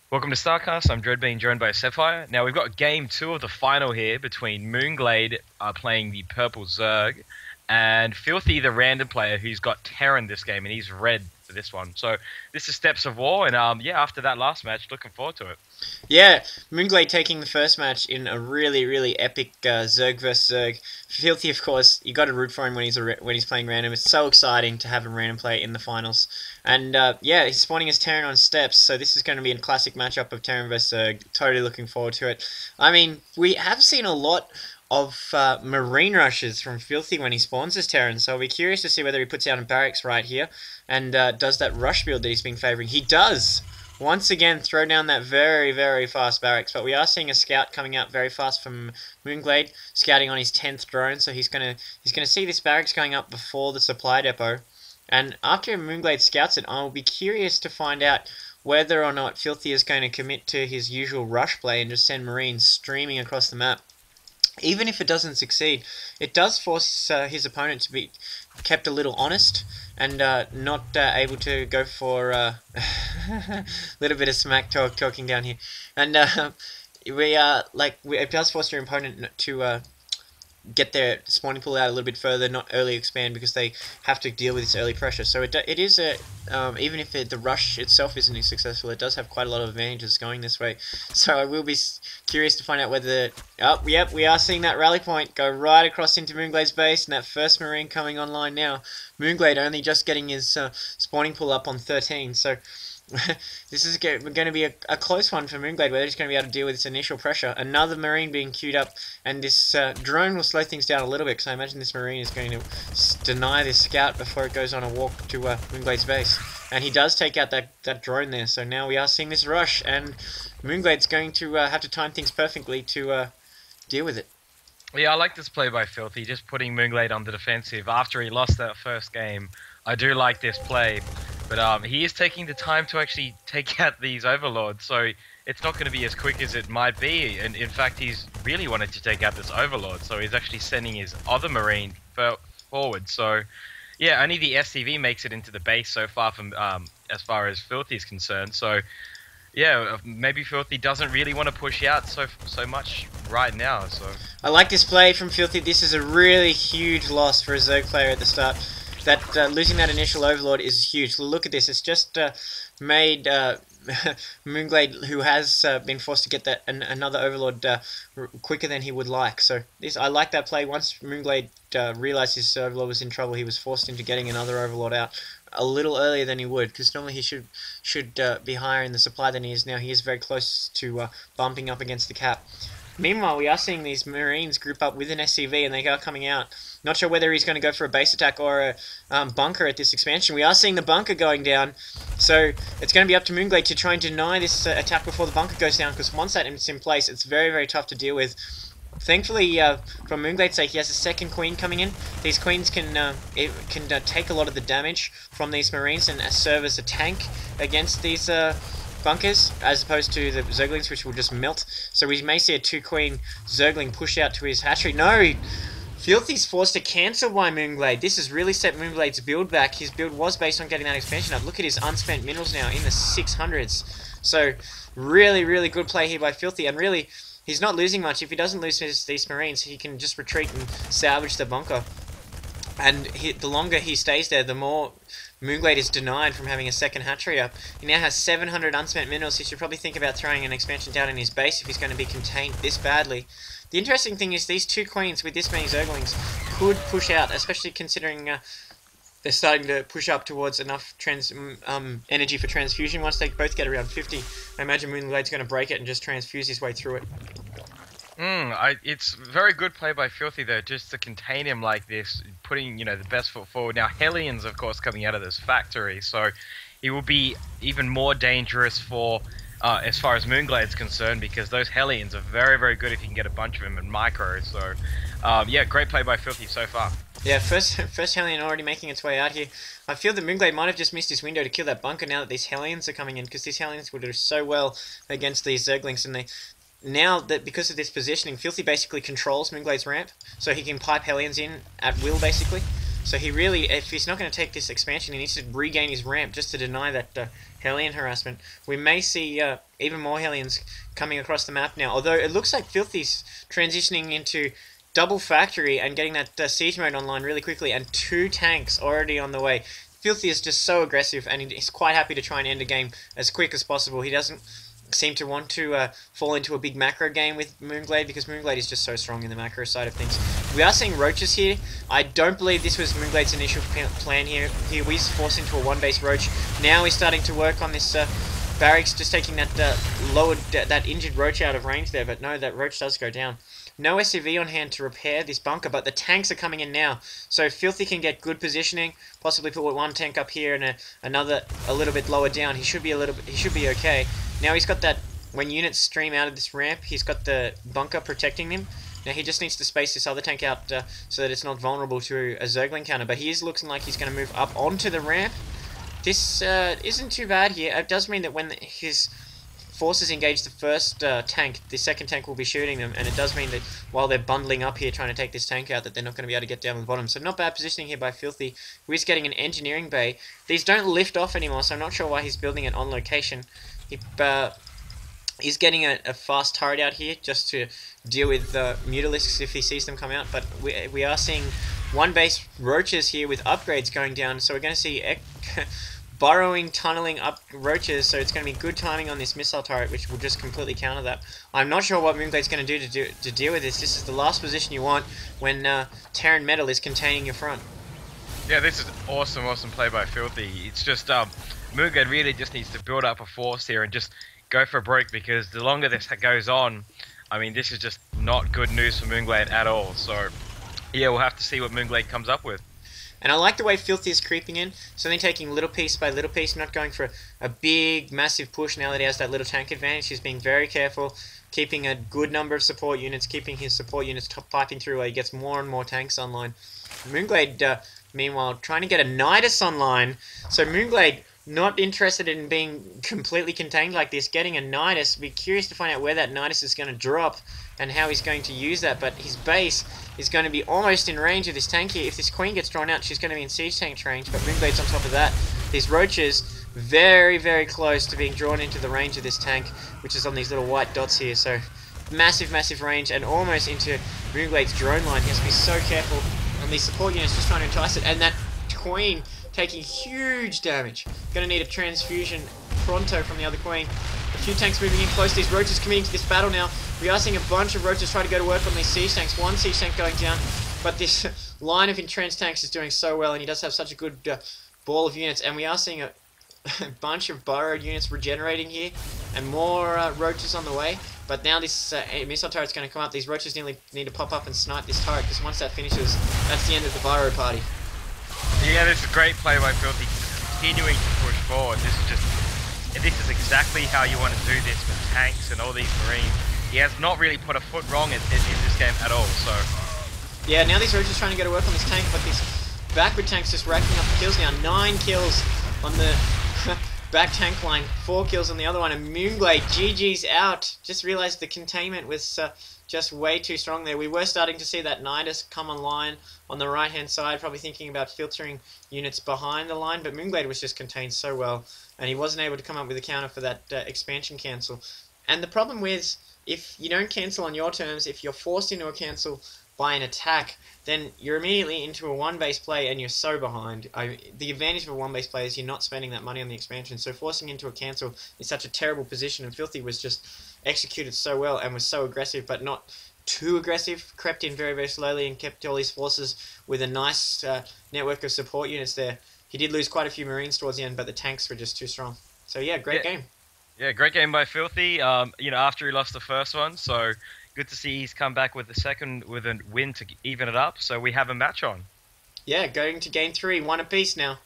Welcome to Starcraft. I'm Dread, being joined by Sapphire. Now we've got game 2 of the final here between mOOnGLaDe playing the purple Zerg and Filthy, the random player who's got Terran this game, and he's red for this one. So this is Steps of War, and yeah, after that last match, looking forward to it. Yeah, mOOnGLaDe taking the first match in a really epic Zerg vs Zerg. Filthy, of course, you got to root for him when he's playing random. It's so exciting to have a random player in the finals. And yeah, he's spawning his Terran on steps, so this is going to be a classic matchup of Terran vs Zerg. Totally looking forward to it. I mean, we have seen a lot of marine rushes from Filthy when he spawns his Terran, so I'll be curious to see whether he puts out a barracks right here and does that rush build that he's been favouring. He does! Once again, throw down that very fast barracks, but we are seeing a scout coming out very fast from mOOnGLaDe, scouting on his 10th drone, so he's gonna see this barracks going up before the supply depot. And after mOOnGLaDe scouts it, I'll be curious to find out whether or not Filthy is going to commit to his usual rush play and just send Marines streaming across the map. Even if it doesn't succeed, it does force his opponent to be kept a little honest and not able to go for a little bit of smack talking down here. And it does force your opponent to get their spawning pool out a little bit further, not early expand, because they have to deal with this early pressure. So it is a even if the rush itself isn't successful, it does have quite a lot of advantages going this way. So I will be curious to find out whether yep, we are seeing that rally point go right across into mOOnGLaDe's base, and that first marine coming online now. mOOnGLaDe only just getting his spawning pool up on 13, so this is going to be a close one for mOOnGLaDe, where he's going to be able to deal with this initial pressure. Another marine being queued up, and this drone will slow things down a little bit, because I imagine this marine is going to deny this scout before it goes on a walk to mOOnGLaDe's base. And he does take out that drone there, so now we are seeing this rush, and mOOnGLaDe's going to have to time things perfectly to deal with it. Yeah, I like this play by Filthy, just putting mOOnGLaDe on the defensive after he lost that first game. I do like this play. But he is taking the time to actually take out these overlords, so it's not going to be as quick as it might be. And in fact, he's really wanted to take out this overlord, so he's actually sending his other marine forward. So yeah, only the SCV makes it into the base so far from as far as Filthy is concerned. So yeah, maybe Filthy doesn't really want to push out so much right now. So I like this play from Filthy. This is a really huge loss for a Zerg player at the start. That losing that initial overlord is huge. Look at this. It's just made mOOnGLaDe, who has been forced to get that another overlord quicker than he would like. So I like that play. Once mOOnGLaDe realized his overlord was in trouble, he was forced into getting another overlord out a little earlier than he would, because normally he should be higher in the supply than he is now. He is very close to bumping up against the cap. Meanwhile, we are seeing these Marines group up with an SCV, and they are coming out. Not sure whether he's going to go for a base attack or a bunker at this expansion. We are seeing the bunker going down, so it's going to be up to mOOnGLaDe to try and deny this attack before the bunker goes down, because once that's in place, it's very tough to deal with. Thankfully, from mOOnGLaDe's sake, he has a second queen coming in. These queens can take a lot of the damage from these Marines and serve as a tank against these bunkers, as opposed to the Zerglings, which will just melt. So we may see a 2-queen Zergling push out to his hatchery. No! Filthy's forced to cancel by mOOnGLaDe. This has really set mOOnGLaDe's build back. His build was based on getting that expansion up. Look at his unspent minerals now in the 600s. So really good play here by Filthy, and really he's not losing much. If he doesn't lose these Marines, he can just retreat and salvage the bunker. And the longer he stays there, the more mOOnGLaDe is denied from having a second hatchery up. He now has 700 unspent minerals. He should probably think about throwing an expansion down in his base if he's going to be contained this badly. The interesting thing is these 2 queens with this many Zerglings could push out, especially considering they're starting to push up towards enough energy for transfusion. Once they both get around 50, I imagine mOOnGLaDe's going to break it and just transfuse his way through it. It's very good play by Filthy though, just to contain him like this, putting the best foot forward. Now Hellions, of course, coming out of this factory, so he will be even more dangerous for as far as mOOnGLaDe's concerned, because those Hellions are very good if you can get a bunch of them in micro. So yeah, great play by Filthy so far. Yeah, first Hellion already making its way out here. I feel that mOOnGLaDe might have just missed his window to kill that bunker now that these Hellions are coming in, because these Hellions will do so well against these Zerglings, and now that because of this positioning, Filthy basically controls mOOnGLaDe's ramp, so he can pipe Hellions in at will, basically. So he really, if he's not going to take this expansion, he needs to regain his ramp just to deny that Hellion harassment. We may see even more Hellions coming across the map now, although it looks like Filthy's transitioning into double factory and getting that siege mode online really quickly, and 2 tanks already on the way. Filthy is just so aggressive, and he's quite happy to try and end a game as quick as possible. He doesn't seem to want to fall into a big macro game with mOOnGLaDe, because mOOnGLaDe is just so strong in the macro side of things. We are seeing roaches here. I don't believe this was mOOnGLaDe's initial plan here. He was forced into a 1-base roach. Now he's starting to work on this barracks, just taking that that injured roach out of range there, but no, that roach does go down. No SCV on hand to repair this bunker, but the tanks are coming in now. So Filthy can get good positioning, possibly put 1 tank up here and another a little bit lower down. He should be okay. Now he's got that, when units stream out of this ramp, he's got the bunker protecting him. Now he just needs to space this other tank out so that it's not vulnerable to a Zergling counter, but he is looking like he's going to move up onto the ramp. This isn't too bad here. It does mean that when his forces engage the first tank, the second tank will be shooting them, and it does mean that while they're bundling up here trying to take this tank out, that they're not going to be able to get down to the bottom. So not bad positioning here by Filthy, who is getting an engineering bay. These don't lift off anymore, so I'm not sure why he's building it on location. He's getting a fast turret out here just to deal with Mutalisks if he sees them come out, but we are seeing 1-base roaches here with upgrades going down, so we're going to see burrowing, tunneling up roaches, so it's going to be good timing on this missile turret, which will just completely counter that. I'm not sure what mOOnGLaDe's going to do to deal with this. This is the last position you want when Terran Metal is containing your front. Yeah, this is awesome play by Filthy. It's just mOOnGLaDe really just needs to build up a force here and just go for broke, because the longer this goes on, I mean, this is just not good news for mOOnGLaDe at all. So yeah, we'll have to see what mOOnGLaDe comes up with. And I like the way Filthy is creeping in, so they're taking little piece by little piece, not going for a big, massive push now that he has that little tank advantage. He's being very careful, keeping a good number of support units, keeping his support units piping through while he gets more and more tanks online. mOOnGLaDe, meanwhile, trying to get a Nidus online, so mOOnGLaDe not interested in being completely contained like this, getting a Nidus. Be curious to find out where that Nidus is going to drop and how he's going to use that, but his base is going to be almost in range of this tank here. If this queen gets drawn out, she's going to be in siege tank range, but mOOnGLaDe's on top of that. These roaches very, very close to being drawn into the range of this tank, which is on these little white dots here, so massive, massive range, and almost into mOOnGLaDe's drone line. He has to be so careful on these support units, just trying to entice it, and that queen taking huge damage. Gonna need a transfusion pronto from the other queen. A few tanks moving in close. These roaches committing to this battle now. We are seeing a bunch of roaches try to go to work on these siege tanks. 1 siege tank going down, but this line of entrenched tanks is doing so well, and he does have such a good ball of units. And we are seeing a bunch of burrowed units regenerating here, and more roaches on the way. But now this missile turret's going to come up. These roaches nearly need to pop up and snipe this turret, because once that finishes, that's the end of the burrow party. Yeah, this is a great play by Filthy, continuing to push forward. This is exactly how you want to do this with tanks and all these Marines. He has not really put a foot wrong in this game at all, so... Yeah, now these roaches trying to go to work on this tank, but these backward tanks just racking up the kills now. 9 kills on the back tank line, 4 kills on the other one, and mOOnGLaDe, GG's out. Just realized the containment was just way too strong there. We were starting to see that Nidus come online on the right hand side, probably thinking about filtering units behind the line, but mOOnGLaDe was just contained so well, and he wasn't able to come up with a counter for that expansion cancel. And the problem with, if you don't cancel on your terms, if you're forced into a cancel by an attack, then you're immediately into a 1-base play and you're so behind. The advantage of a 1-base play is you're not spending that money on the expansion, so forcing into a cancel is such a terrible position, and Filthy was just executed so well and was so aggressive, but not too aggressive, crept in very, very slowly and kept all his forces with a nice network of support units there. He did lose quite a few Marines towards the end, but the tanks were just too strong. So yeah, great game. Yeah, great game by Filthy, you know, after he lost the first one, so good to see he's come back with the second with a win to even it up, so we have a match on. Yeah, going to game 3, 1 apiece now.